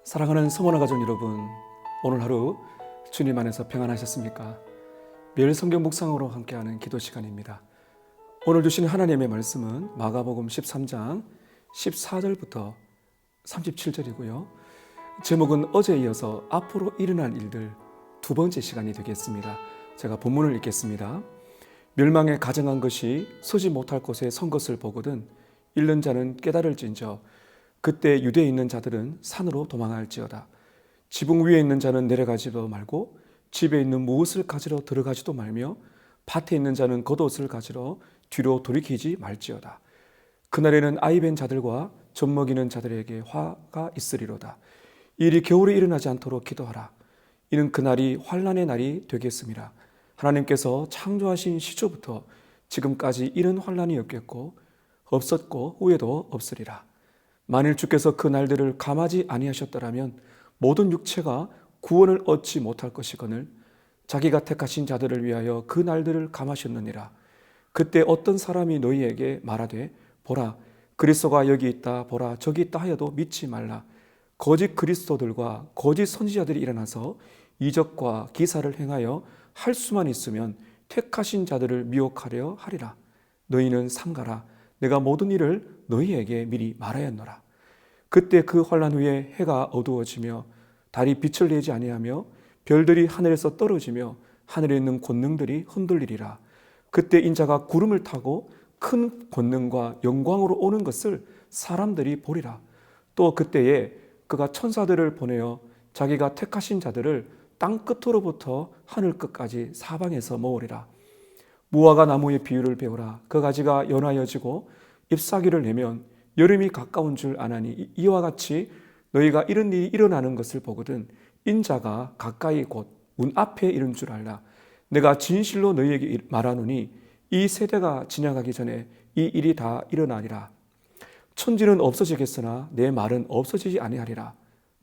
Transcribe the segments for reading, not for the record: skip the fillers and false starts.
사랑하는 서머나 가족 여러분, 오늘 하루 주님 안에서 평안하셨습니까? 매일 성경 묵상으로 함께하는 기도 시간입니다. 오늘 주시는 하나님의 말씀은 마가복음 13장 14절부터 37절이고요. 제목은 어제에 이어서 앞으로 일어날 일들 두 번째 시간이 되겠습니다. 제가 본문을 읽겠습니다. 멸망에 가정한 것이 서지 못할 곳에 선 것을 보거든 잃는 자는 깨달을진저 그때 유대에 있는 자들은 산으로 도망할지어다. 지붕 위에 있는 자는 내려가지도 말고 집에 있는 무엇을 가지러 들어가지도 말며 밭에 있는 자는 겉옷을 가지러 뒤로 돌이키지 말지어다. 그날에는 아이벤 자들과 젖먹이는 자들에게 화가 있으리로다. 이 일이 겨울에 일어나지 않도록 기도하라. 이는 그날이 환난의 날이 되겠음이라. 하나님께서 창조하신 시초부터 지금까지 이런 환난이 없었고 후에도 없으리라. 만일 주께서 그 날들을 감하지 아니하셨더라면 모든 육체가 구원을 얻지 못할 것이거늘 자기가 택하신 자들을 위하여 그 날들을 감하셨느니라. 그때 어떤 사람이 너희에게 말하되 보라 그리스도가 여기 있다 보라 저기 있다 하여도 믿지 말라. 거짓 그리스도들과 거짓 선지자들이 일어나서 이적과 기사를 행하여 할 수만 있으면 택하신 자들을 미혹하려 하리라. 너희는 삼가라. 내가 모든 일을 너희에게 미리 말하였노라. 그때 그 환난 후에 해가 어두워지며 달이 빛을 내지 아니하며 별들이 하늘에서 떨어지며 하늘에 있는 권능들이 흔들리리라. 그때 인자가 구름을 타고 큰 권능과 영광으로 오는 것을 사람들이 보리라. 또 그때에 그가 천사들을 보내어 자기가 택하신 자들을 땅 끝으로부터 하늘 끝까지 사방에서 모으리라. 무화과 나무의 비유를 배우라. 그 가지가 연하여지고 잎사귀를 내면 여름이 가까운 줄 아나니 이와 같이 너희가 이런 일이 일어나는 것을 보거든 인자가 가까이 곧 문 앞에 이른 줄 알라. 내가 진실로 너희에게 말하노니 이 세대가 지나가기 전에 이 일이 다 일어나리라. 천지는 없어지겠으나 내 말은 없어지지 아니하리라.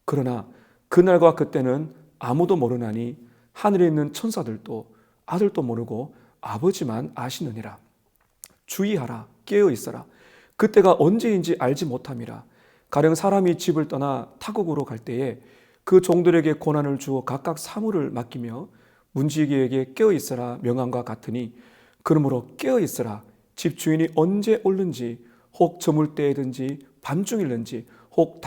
그러나 그날과 그때는 아무도 모르나니 하늘에 있는 천사들도 아들도 모르고 아버지만 아시느니라. 주의하라. 깨어 있어라. 그때가 언제인지 알지 못함이라. 가령 사람이 집을 떠나 타국으로 갈 때에 그 종들에게 고난을 주어 각각 사물을 맡기며 문지기에게 깨어 있어라 명함과 같으니 그러므로 깨어 있어라. 집 주인이 언제 올는지 혹 저물 때이든지 밤중일는지 혹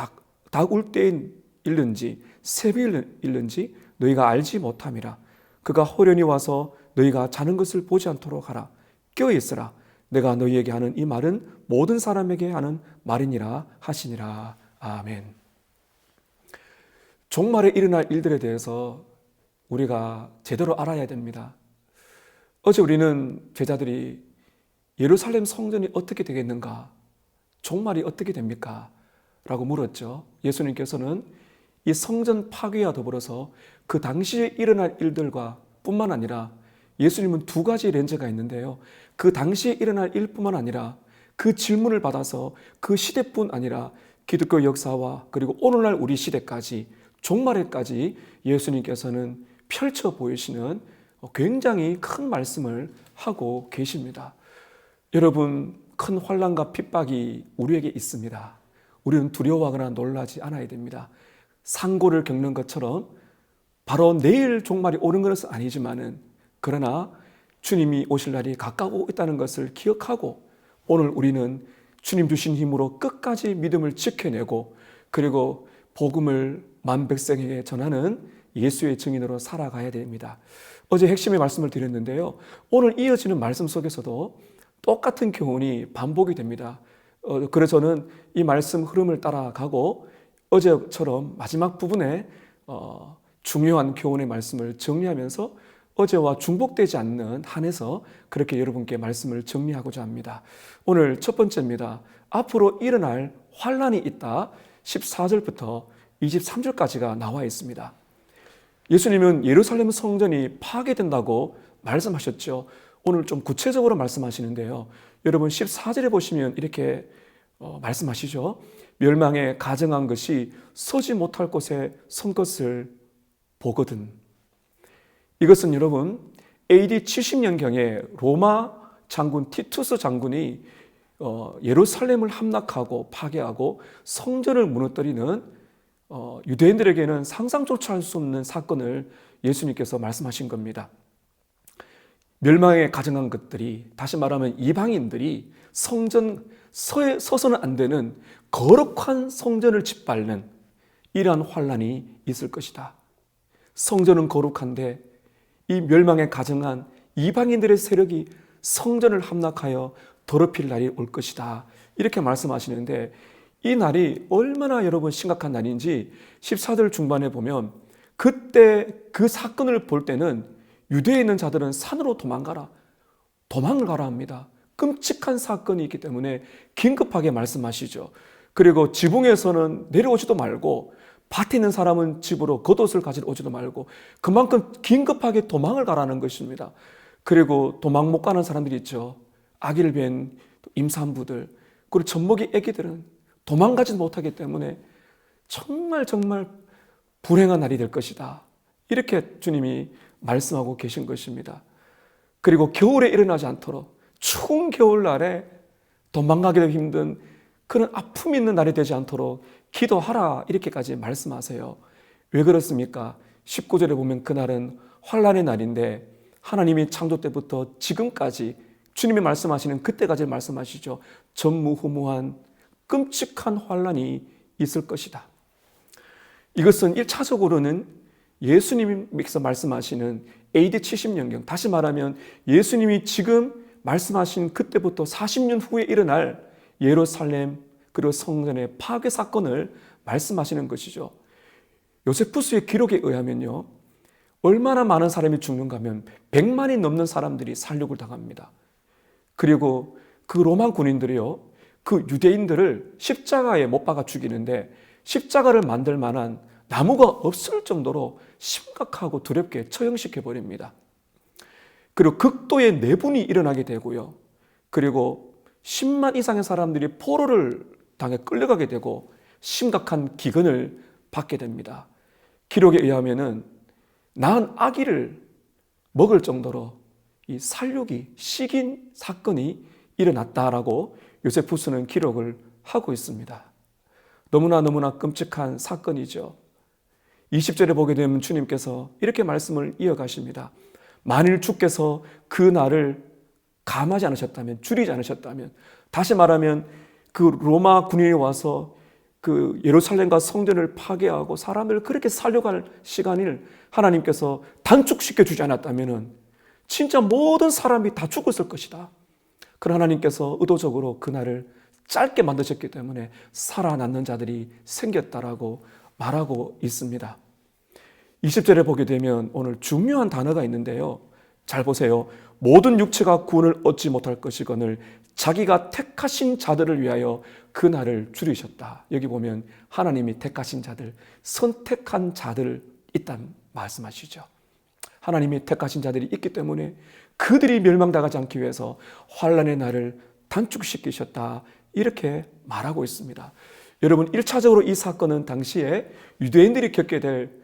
닭울 때일는지 새벽일는지 너희가 알지 못함이라. 그가 호련히 와서 너희가 자는 것을 보지 않도록 하라. 깨어 있어라. 내가 너희에게 하는 이 말은 모든 사람에게 하는 말이니라 하시니라. 아멘. 종말에 일어날 일들에 대해서 우리가 제대로 알아야 됩니다. 어제 우리는 제자들이 예루살렘 성전이 어떻게 되겠는가? 종말이 어떻게 됩니까? 라고 물었죠. 예수님께서는 이 성전 파괴와 더불어서 그 당시에 일어날 일들과 뿐만 아니라 예수님은 두 가지 렌즈가 있는데요. 그 당시에 일어날 일뿐만 아니라 그 질문을 받아서 그 시대뿐 아니라 기독교 역사와 그리고 오늘날 우리 시대까지 종말에까지 예수님께서는 펼쳐 보이시는 굉장히 큰 말씀을 하고 계십니다. 여러분, 큰 환난과 핍박이 우리에게 있습니다. 우리는 두려워하거나 놀라지 않아야 됩니다. 상고를 겪는 것처럼 바로 내일 종말이 오는 것은 아니지만은 그러나 주님이 오실 날이 가까워 있다는 것을 기억하고 오늘 우리는 주님 주신 힘으로 끝까지 믿음을 지켜내고 그리고 복음을 만백성에게 전하는 예수의 증인으로 살아가야 됩니다. 어제 핵심의 말씀을 드렸는데요. 오늘 이어지는 말씀 속에서도 똑같은 교훈이 반복이 됩니다. 그래서 저는 이 말씀 흐름을 따라가고 어제처럼 마지막 부분에 중요한 교훈의 말씀을 정리하면서 어제와 중복되지 않는 한에서 그렇게 여러분께 말씀을 정리하고자 합니다. 오늘 첫 번째입니다. 앞으로 일어날 환난이 있다. 14절부터 23절까지가 나와 있습니다. 예수님은 예루살렘 성전이 파괴된다고 말씀하셨죠. 오늘 좀 구체적으로 말씀하시는데요. 여러분 14절에 보시면 이렇게 말씀하시죠. 멸망에 가정한 것이 서지 못할 곳에 선 것을 보거든. 이것은 여러분 AD 70년경에 로마 장군 티투스 장군이 예루살렘을 함락하고 파괴하고 성전을 무너뜨리는 유대인들에게는 상상조차 할 수 없는 사건을 예수님께서 말씀하신 겁니다. 멸망에 가증한 것들이, 다시 말하면 이방인들이 성전 서서는 안 되는 거룩한 성전을 짓밟는 이러한 환란이 있을 것이다. 성전은 거룩한데 이 멸망에 가증한 이방인들의 세력이 성전을 함락하여 더럽힐 날이 올 것이다. 이렇게 말씀하시는데, 이 날이 얼마나 여러분 심각한 날인지 14절 중반에 보면, 그때 그 사건을 볼 때는 유대에 있는 자들은 산으로 도망을 가라 합니다. 끔찍한 사건이 있기 때문에 긴급하게 말씀하시죠. 그리고 지붕에서는 내려오지도 말고, 밭에 있는 사람은 집으로 겉옷을 가지러 오지도 말고, 그만큼 긴급하게 도망을 가라는 것입니다. 그리고 도망 못 가는 사람들이 있죠. 아기를 뵌 임산부들, 그리고 젖먹이 아기들은 도망가지 못하기 때문에 정말 불행한 날이 될 것이다. 이렇게 주님이 말씀하고 계신 것입니다. 그리고 겨울에 일어나지 않도록, 추운 겨울날에 도망가기도 힘든 그런 아픔이 있는 날이 되지 않도록 기도하라, 이렇게까지 말씀하세요. 왜 그렇습니까? 19절에 보면 그날은 환난의 날인데, 하나님이 창조 때부터 지금까지 주님이 말씀하시는 그때까지 말씀하시죠. 전무후무한 끔찍한 환난이 있을 것이다. 이것은 1차적으로는 예수님께서 말씀하시는 AD 70년경, 다시 말하면 예수님이 지금 말씀하신 그때부터 40년 후에 일어날 예루살렘 그리고 성전의 파괴 사건을 말씀하시는 것이죠. 요세푸스의 기록에 의하면요, 얼마나 많은 사람이 죽는가 하면 100만이 넘는 사람들이 살육을 당합니다. 그리고 그 로마 군인들이요, 그 유대인들을 십자가에 못 박아 죽이는데, 십자가를 만들 만한 나무가 없을 정도로 심각하고 두렵게 처형시켜 버립니다. 그리고 극도의 내분이 일어나게 되고요, 그리고 10만 이상의 사람들이 포로를 당해 끌려가게 되고 심각한 기근을 받게 됩니다. 기록에 의하면은 낳은 아기를 먹을 정도로 이 살육이 식인 사건이 일어났다라고 요세푸스는 기록을 하고 있습니다. 너무나 끔찍한 사건이죠. 20절에 보게 되면 주님께서 이렇게 말씀을 이어가십니다. 만일 주께서 그 날을 감하지 않으셨다면, 줄이지 않으셨다면, 다시 말하면 그 로마 군인이 와서 그 예루살렘과 성전을 파괴하고 사람을 그렇게 살려갈 시간을 하나님께서 단축시켜 주지 않았다면 진짜 모든 사람이 다 죽었을 것이다. 그러나 하나님께서 의도적으로 그날을 짧게 만드셨기 때문에 살아남는 자들이 생겼다라고 말하고 있습니다. 20절에 보게 되면 오늘 중요한 단어가 있는데요, 잘 보세요. 모든 육체가 구원을 얻지 못할 것이거늘 자기가 택하신 자들을 위하여 그날을 줄이셨다. 여기 보면 하나님이 택하신 자들, 선택한 자들 있다는 말씀하시죠. 하나님이 택하신 자들이 있기 때문에 그들이 멸망당하지 않기 위해서 환난의 날을 단축시키셨다, 이렇게 말하고 있습니다. 여러분, 1차적으로 이 사건은 당시에 유대인들이 겪게 될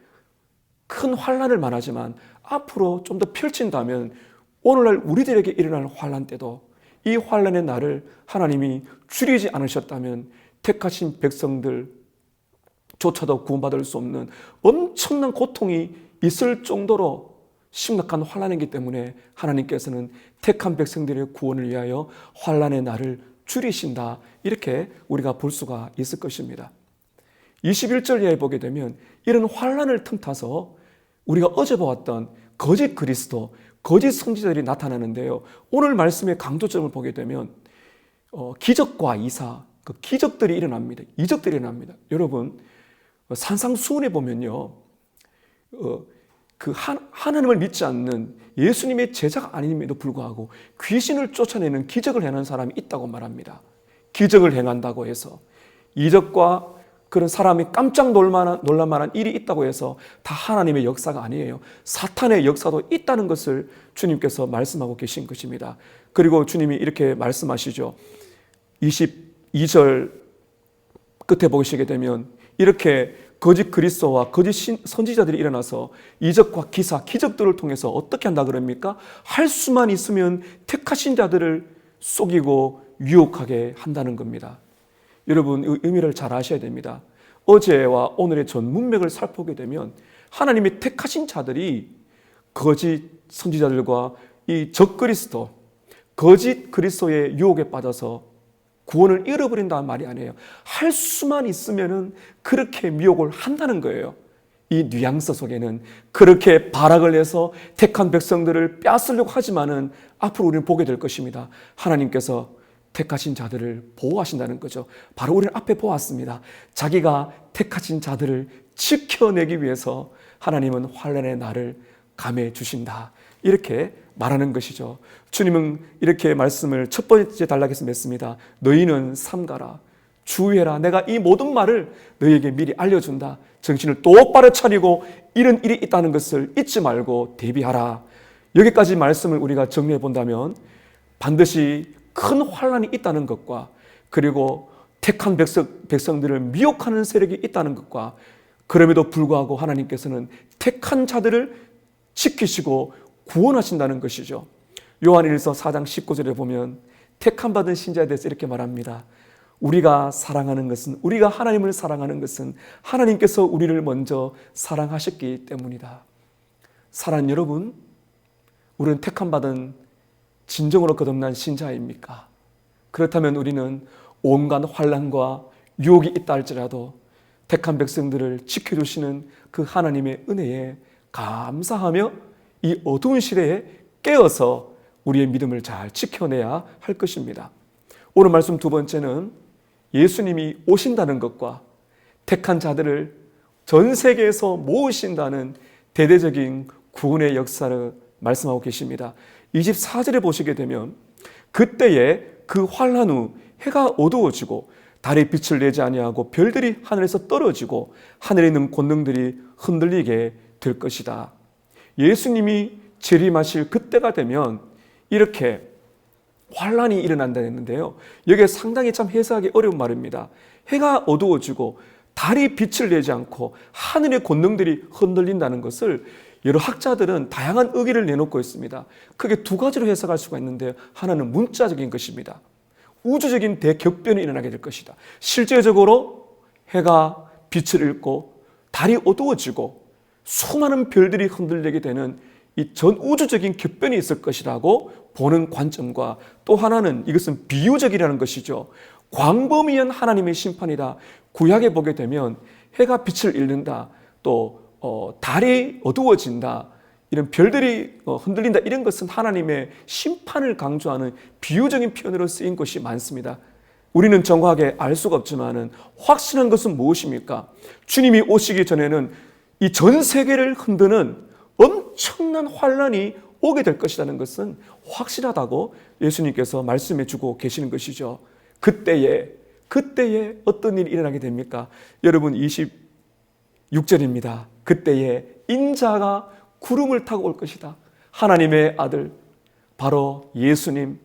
큰 환난을 말하지만, 앞으로 좀 더 펼친다면 오늘날 우리들에게 일어날 환난 때도 이 환난의 날을 하나님이 줄이지 않으셨다면 택하신 백성들조차도 구원받을 수 없는 엄청난 고통이 있을 정도로 심각한 환난이기 때문에 하나님께서는 택한 백성들의 구원을 위하여 환난의 날을 줄이신다, 이렇게 우리가 볼 수가 있을 것입니다. 21절 이하에 보게 되면 이런 환난을 틈타서 우리가 어제 보았던 거짓 그리스도, 거짓 선지자들이 나타나는데요, 오늘 말씀의 강조점을 보게 되면 기적과 이사, 그 기적들이 일어납니다. 이적들이 일어납니다. 여러분, 산상수훈에 보면요, 그 하나님을 믿지 않는 예수님의 제자가 아님에도 불구하고 귀신을 쫓아내는 기적을 행하는 사람이 있다고 말합니다. 기적을 행한다고 해서, 이적과 그런 사람이 깜짝 놀랄만한 일이 있다고 해서 다 하나님의 역사가 아니에요. 사탄의 역사도 있다는 것을 주님께서 말씀하고 계신 것입니다. 그리고 주님이 이렇게 말씀하시죠. 22절 끝에 보시게 되면 이렇게 거짓 그리스도와 거짓 선지자들이 일어나서 이적과 기사, 기적들을 통해서 어떻게 한다 그럽니까? 할 수만 있으면 택하신 자들을 속이고 유혹하게 한다는 겁니다. 여러분, 이 의미를 잘 아셔야 됩니다. 어제와 오늘의 전 문맥을 살펴보게 되면 하나님의 택하신 자들이 거짓 선지자들과 이 적그리스도, 거짓 그리스도의 유혹에 빠져서 구원을 잃어버린다는 말이 아니에요. 할 수만 있으면은 그렇게 미혹을 한다는 거예요. 이 뉘앙스 속에는 그렇게 발악을 해서 택한 백성들을 빼앗으려고 하지만은 앞으로 우리는 보게 될 것입니다. 하나님께서 택하신 자들을 보호하신다는 거죠. 바로 우리는 앞에 보았습니다. 자기가 택하신 자들을 지켜내기 위해서 하나님은 환난의 날을 감해 주신다. 이렇게 말하는 것이죠. 주님은 이렇게 말씀을 첫 번째 단락에서 맺습니다. 너희는 삼가라, 주의해라. 내가 이 모든 말을 너희에게 미리 알려준다. 정신을 똑바로 차리고 이런 일이 있다는 것을 잊지 말고 대비하라. 여기까지 말씀을 우리가 정리해 본다면 반드시 큰 환난이 있다는 것과 그리고 택한 백성들을 미혹하는 세력이 있다는 것과 그럼에도 불구하고 하나님께서는 택한 자들을 지키시고 구원하신다는 것이죠. 요한일서 4장 19절에 보면 택함 받은 신자에 대해서 이렇게 말합니다. 우리가 사랑하는 것은, 우리가 하나님을 사랑하는 것은 하나님께서 우리를 먼저 사랑하셨기 때문이다. 사랑하는 여러분, 우리는 택함 받은 진정으로 거듭난 신자입니까? 그렇다면 우리는 온갖 환난과 유혹이 있다 할지라도 택한 백성들을 지켜주시는 그 하나님의 은혜에 감사하며 이 어두운 시대에 깨어서 우리의 믿음을 잘 지켜내야 할 것입니다. 오늘 말씀 두 번째는 예수님이 오신다는 것과 택한 자들을 전 세계에서 모으신다는 대대적인 구원의 역사를 말씀하고 계십니다. 24절에 보시게 되면 그때에 그 환난 후 해가 어두워지고 달이 빛을 내지 아니하고 별들이 하늘에서 떨어지고 하늘에 있는 권능들이 흔들리게 될 것이다. 예수님이 재림하실 그때가 되면 이렇게 환난이 일어난다 했는데요. 여기에 상당히 참 해석하기 어려운 말입니다. 해가 어두워지고 달이 빛을 내지 않고 하늘의 권능들이 흔들린다는 것을 여러 학자들은 다양한 의견을 내놓고 있습니다. 크게 두 가지로 해석할 수가 있는데요. 하나는 문자적인 것입니다. 우주적인 대격변이 일어나게 될 것이다. 실제적으로 해가 빛을 잃고 달이 어두워지고 수많은 별들이 흔들리게 되는 이 전 우주적인 격변이 있을 것이라고 보는 관점과 또 하나는 이것은 비유적이라는 것이죠. 광범위한 하나님의 심판이다. 구약에 보게 되면 해가 빛을 잃는다. 또 달이 어두워진다. 이런 별들이 흔들린다. 이런 것은 하나님의 심판을 강조하는 비유적인 표현으로 쓰인 것이 많습니다. 우리는 정확하게 알 수가 없지만 확실한 것은 무엇입니까? 주님이 오시기 전에는 이 전 세계를 흔드는 엄청난 환난이 오게 될 것이라는 것은 확실하다고 예수님께서 말씀해 주고 계시는 것이죠. 그때에 어떤 일이 일어나게 됩니까? 여러분 26절입니다. 그때에 인자가 구름을 타고 올 것이다. 하나님의 아들, 바로 예수님,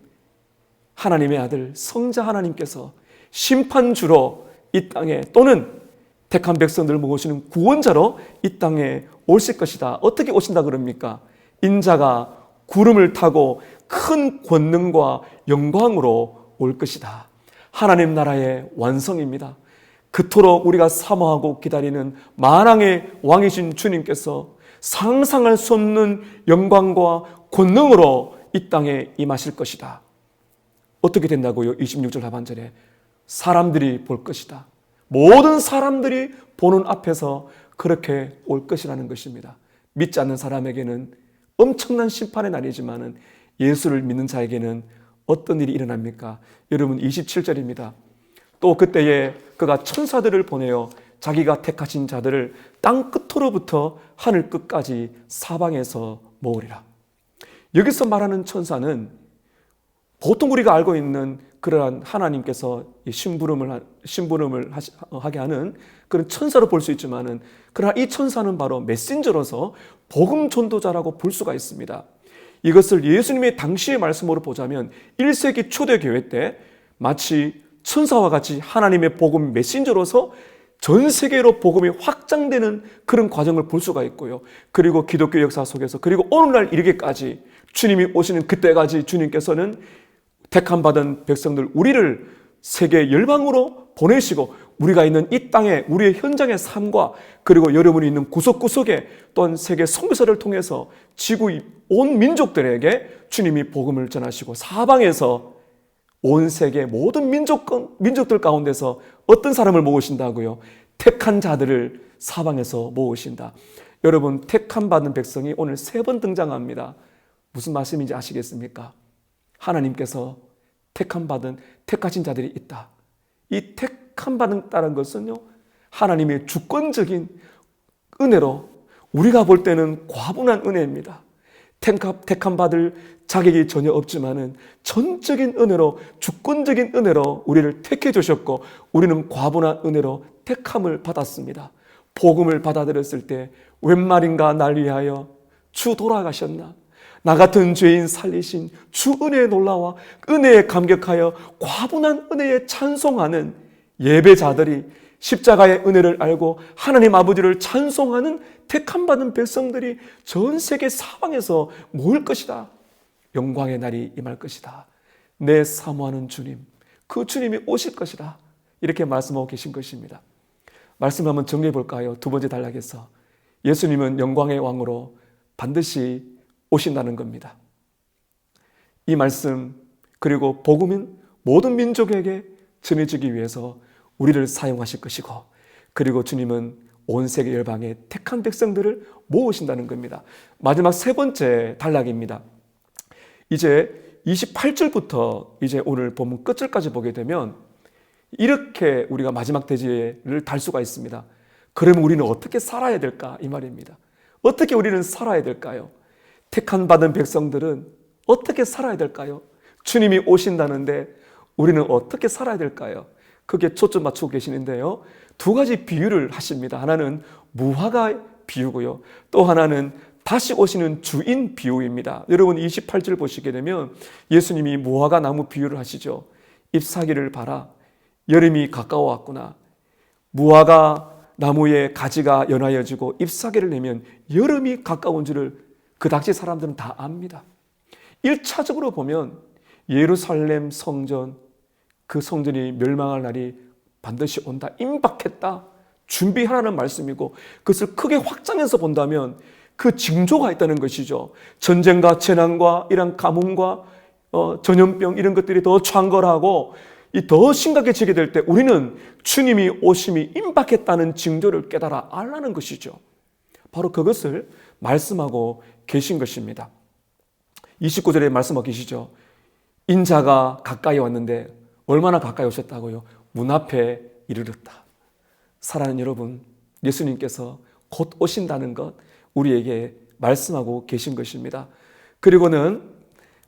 하나님의 아들 성자 하나님께서 심판주로 이 땅에 또는 택한 백성들을 모시는 구원자로 이 땅에 오실 것이다. 어떻게 오신다 그럽니까? 인자가 구름을 타고 큰 권능과 영광으로 올 것이다. 하나님 나라의 완성입니다. 그토록 우리가 사모하고 기다리는 만왕의 왕이신 주님께서 상상할 수 없는 영광과 권능으로 이 땅에 임하실 것이다. 어떻게 된다고요? 26절 하반절에 사람들이 볼 것이다. 모든 사람들이 보는 앞에서 그렇게 올 것이라는 것입니다. 믿지 않는 사람에게는 엄청난 심판의 날이지만 예수를 믿는 자에게는 어떤 일이 일어납니까? 여러분 27절입니다. 또 그때에 그가 천사들을 보내어 자기가 택하신 자들을 땅 끝으로부터 하늘 끝까지 사방에서 모으리라. 여기서 말하는 천사는 보통 우리가 알고 있는 그러한 하나님께서 심부름을 하게 하는 그런 천사로 볼 수 있지만은 그러나 이 천사는 바로 메신저로서 복음 전도자라고 볼 수가 있습니다. 이것을 예수님의 당시의 말씀으로 보자면 1세기 초대교회 때 마치 천사와 같이 하나님의 복음 메신저로서 전 세계로 복음이 확장되는 그런 과정을 볼 수가 있고요. 그리고 기독교 역사 속에서 그리고 오늘날 이르기까지 주님이 오시는 그때까지 주님께서는 택함 받은 백성들 우리를 세계 열방으로 보내시고 우리가 있는 이 땅에 우리의 현장의 삶과 그리고 여러분이 있는 구석구석에 또한 세계 선교사를 통해서 지구 온 민족들에게 주님이 복음을 전하시고 사방에서 온 세계 모든 민족들 가운데서 어떤 사람을 모으신다고요? 택한 자들을 사방에서 모으신다. 여러분, 택함 받은 백성이 오늘 3번 등장합니다. 무슨 말씀인지 아시겠습니까? 하나님께서 택하신 자들이 있다. 이 택함 받았다는 것은요, 하나님의 주권적인 은혜로 우리가 볼 때는 과분한 은혜입니다. 택함 받을 자격이 전혀 없지만은 전적인 은혜로, 주권적인 은혜로 우리를 택해 주셨고, 우리는 과분한 은혜로 택함을 받았습니다. 복음을 받아들였을 때 웬 말인가 날 위하여 주 돌아가셨나? 나 같은 죄인 살리신 주 은혜에 놀라와 은혜에 감격하여 과분한 은혜에 찬송하는 예배자들이, 십자가의 은혜를 알고 하나님 아버지를 찬송하는 택함받은 백성들이 전 세계 사방에서 모일 것이다. 영광의 날이 임할 것이다. 내 사모하는 주님, 그 주님이 오실 것이다. 이렇게 말씀하고 계신 것입니다. 말씀을 한번 정리해 볼까요? 2번째 단락에서 예수님은 영광의 왕으로 반드시 오신다는 겁니다. 이 말씀, 그리고 복음은 모든 민족에게 전해지기 위해서 우리를 사용하실 것이고, 그리고 주님은 온 세계 열방의 택한 백성들을 모으신다는 겁니다. 마지막 3번째 단락입니다. 이제 28절부터 이제 오늘 본문 끝절까지 보게 되면 이렇게 우리가 마지막 대지를 달 수가 있습니다. 그러면 우리는 어떻게 살아야 될까? 이 말입니다. 어떻게 우리는 살아야 될까요? 택한 받은 백성들은 어떻게 살아야 될까요? 주님이 오신다는데 우리는 어떻게 살아야 될까요? 그게 초점 맞추고 계시는데요, 2가지 비유를 하십니다. 하나는 무화과 비유고요, 또 하나는 다시 오시는 주인 비유입니다. 여러분 28절 보시게 되면 예수님이 무화과 나무 비유를 하시죠. 잎사귀를 봐라, 여름이 가까워 왔구나. 무화과 나무의 가지가 연하여지고 잎사귀를 내면 여름이 가까운 줄을 그 당시 사람들은 다 압니다. 1차적으로 보면 예루살렘 성전, 그 성전이 멸망할 날이 반드시 온다, 임박했다, 준비하라는 말씀이고, 그것을 크게 확장해서 본다면 그 징조가 있다는 것이죠. 전쟁과 재난과 이런 가뭄과 전염병 이런 것들이 더 창궐하고 더 심각해지게 될 때 우리는 주님이 오심이 임박했다는 징조를 깨달아 알라는 것이죠. 바로 그것을 말씀하고 계신 것입니다. 29절에 말씀하고 계시죠. 인자가 가까이 왔는데 얼마나 가까이 오셨다고요? 문 앞에 이르렀다. 사랑하는 여러분, 예수님께서 곧 오신다는 것 우리에게 말씀하고 계신 것입니다. 그리고는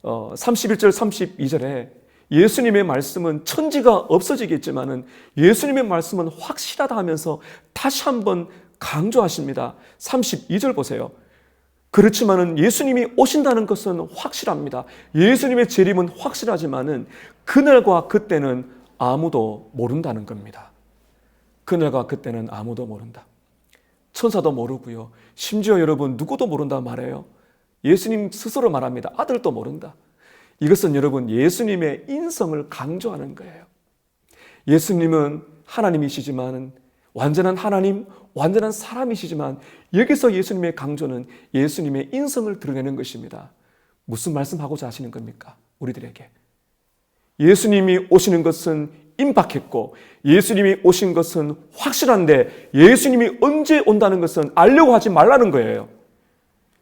31절 32절에 예수님의 말씀은 천지가 없어지겠지만은 예수님의 말씀은 확실하다 하면서 다시 한번 강조하십니다. 32절 보세요. 그렇지만은 예수님이 오신다는 것은 확실합니다. 예수님의 재림은 확실하지만은 그날과 그때는 아무도 모른다는 겁니다. 그날과 그때는 아무도 모른다. 천사도 모르고요, 심지어 여러분 누구도 모른다 말해요. 예수님 스스로 말합니다. 아들도 모른다. 이것은 여러분 예수님의 인성을 강조하는 거예요. 예수님은 하나님이시지만, 완전한 하나님, 완전한 사람이시지만, 여기서 예수님의 강조는 예수님의 인성을 드러내는 것입니다. 무슨 말씀하고자 하시는 겁니까? 우리들에게 예수님이 오시는 것은 임박했고 예수님이 오신 것은 확실한데 예수님이 언제 온다는 것은 알려고 하지 말라는 거예요.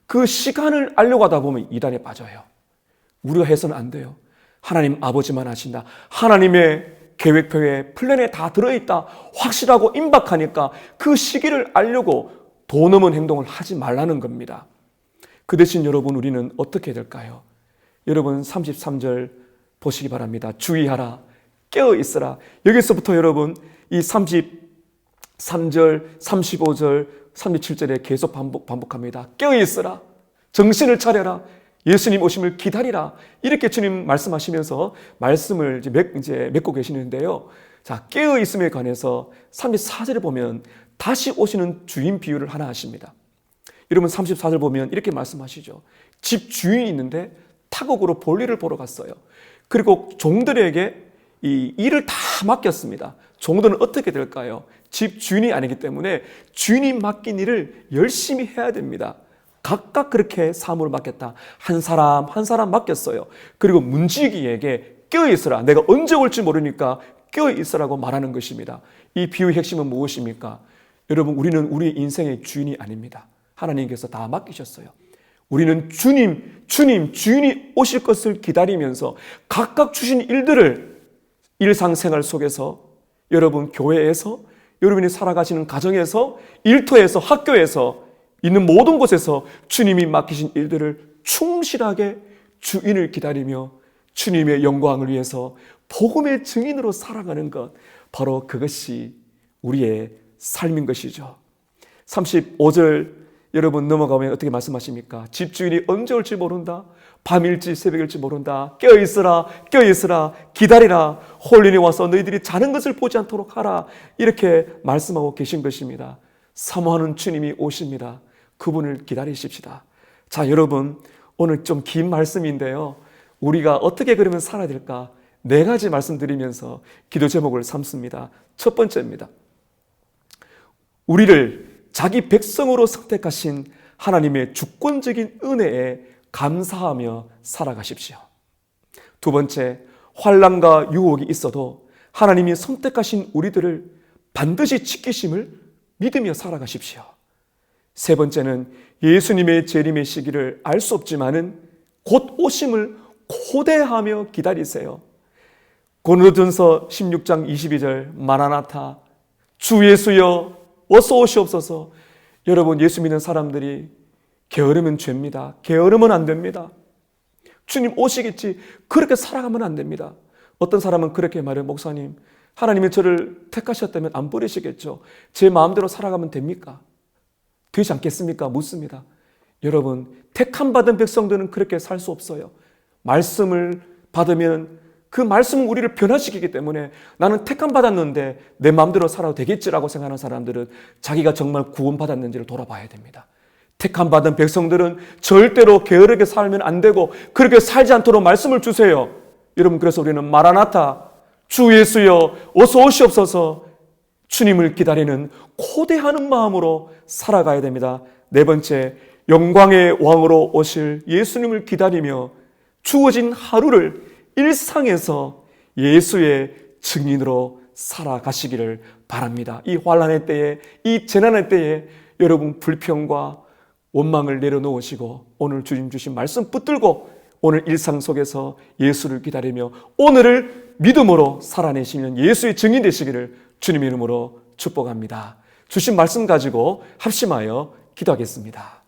그 시간을 알려고 하다 보면 이단에 빠져요. 우리가 해서는 안 돼요. 하나님 아버지만 하신다. 하나님의 계획표에 플랜에 다 들어있다. 확실하고 임박하니까 그 시기를 알려고 도 넘은 행동을 하지 말라는 겁니다. 그 대신 여러분 우리는 어떻게 해야 될까요? 여러분 33절 보시기 바랍니다. 주의하라, 깨어 있으라. 여기서부터 여러분 이 33절, 35절, 37절에 계속 반복합니다. 깨어 있으라, 정신을 차려라, 예수님 오심을 기다리라. 이렇게 주님 말씀하시면서 말씀을 이제 맺고 계시는데요. 자, 깨어 있음에 관해서 34절에 보면 다시 오시는 주인 비유를 하나 하십니다. 여러분 34절 보면 이렇게 말씀하시죠. 집 주인이 있는데 타국으로 볼일을 보러 갔어요. 그리고 종들에게 이 일을 다 맡겼습니다. 종들은 어떻게 될까요? 집 주인이 아니기 때문에 주인이 맡긴 일을 열심히 해야 됩니다. 각각 그렇게 사무를 맡겼다. 한 사람 한 사람 맡겼어요. 그리고 문지기에게 껴있으라. 내가 언제 올지 모르니까 껴있으라고 말하는 것입니다. 이 비유의 핵심은 무엇입니까? 여러분, 우리는 우리 인생의 주인이 아닙니다. 하나님께서 다 맡기셨어요. 우리는 주인이 오실 것을 기다리면서 각각 주신 일들을 일상생활 속에서, 여러분 교회에서, 여러분이 살아가시는 가정에서, 일터에서, 학교에서 있는 모든 곳에서 주님이 맡기신 일들을 충실하게 주인을 기다리며 주님의 영광을 위해서 복음의 증인으로 살아가는 것, 바로 그것이 우리의 삶인 것이죠. 35절 여러분 넘어가면 어떻게 말씀하십니까? 집주인이 언제 올지 모른다. 밤일지 새벽일지 모른다. 깨어있으라, 깨어있으라, 기다리라. 홀륜이 와서 너희들이 자는 것을 보지 않도록 하라. 이렇게 말씀하고 계신 것입니다. 사모하는 주님이 오십니다. 그분을 기다리십시다. 자, 여러분, 오늘 좀 긴 말씀인데요. 우리가 어떻게 그러면 살아야 될까? 4가지 말씀드리면서 기도 제목을 삼습니다. 첫 번째입니다. 우리를 자기 백성으로 선택하신 하나님의 주권적인 은혜에 감사하며 살아가십시오. 두 번째, 환난과 유혹이 있어도 하나님이 선택하신 우리들을 반드시 지키심을 믿으며 살아가십시오. 세 번째는 예수님의 재림의 시기를 알 수 없지만은 곧 오심을 고대하며 기다리세요. 고린도전서 16장 22절 마라나타, 주 예수여 어서 오시옵소서. 여러분, 예수 믿는 사람들이 게으르면 죄입니다. 게으르면 안 됩니다. 주님 오시겠지, 그렇게 살아가면 안 됩니다. 어떤 사람은 그렇게 말해요. 목사님, 하나님이 저를 택하셨다면 안 버리시겠죠. 제 마음대로 살아가면 됩니까? 되지 않겠습니까? 묻습니다. 여러분, 택함 받은 백성들은 그렇게 살 수 없어요. 말씀을 받으면 그 말씀은 우리를 변화시키기 때문에 나는 택함 받았는데 내 마음대로 살아도 되겠지라고 생각하는 사람들은 자기가 정말 구원받았는지를 돌아봐야 됩니다. 택함 받은 백성들은 절대로 게으르게 살면 안 되고 그렇게 살지 않도록 말씀을 주세요. 여러분, 그래서 우리는 마라나타, 주 예수여 어서 오시옵소서, 주님을 기다리는 고대하는 마음으로 살아가야 됩니다. 네 번째, 영광의 왕으로 오실 예수님을 기다리며 주어진 하루를 일상에서 예수의 증인으로 살아가시기를 바랍니다. 이 환난의 때에, 이 재난의 때에 여러분 불평과 원망을 내려놓으시고 오늘 주님 주신 말씀 붙들고 오늘 일상 속에서 예수를 기다리며 오늘을 믿음으로 살아내시는 예수의 증인 되시기를 주님의 이름으로 축복합니다. 주신 말씀 가지고 합심하여 기도하겠습니다.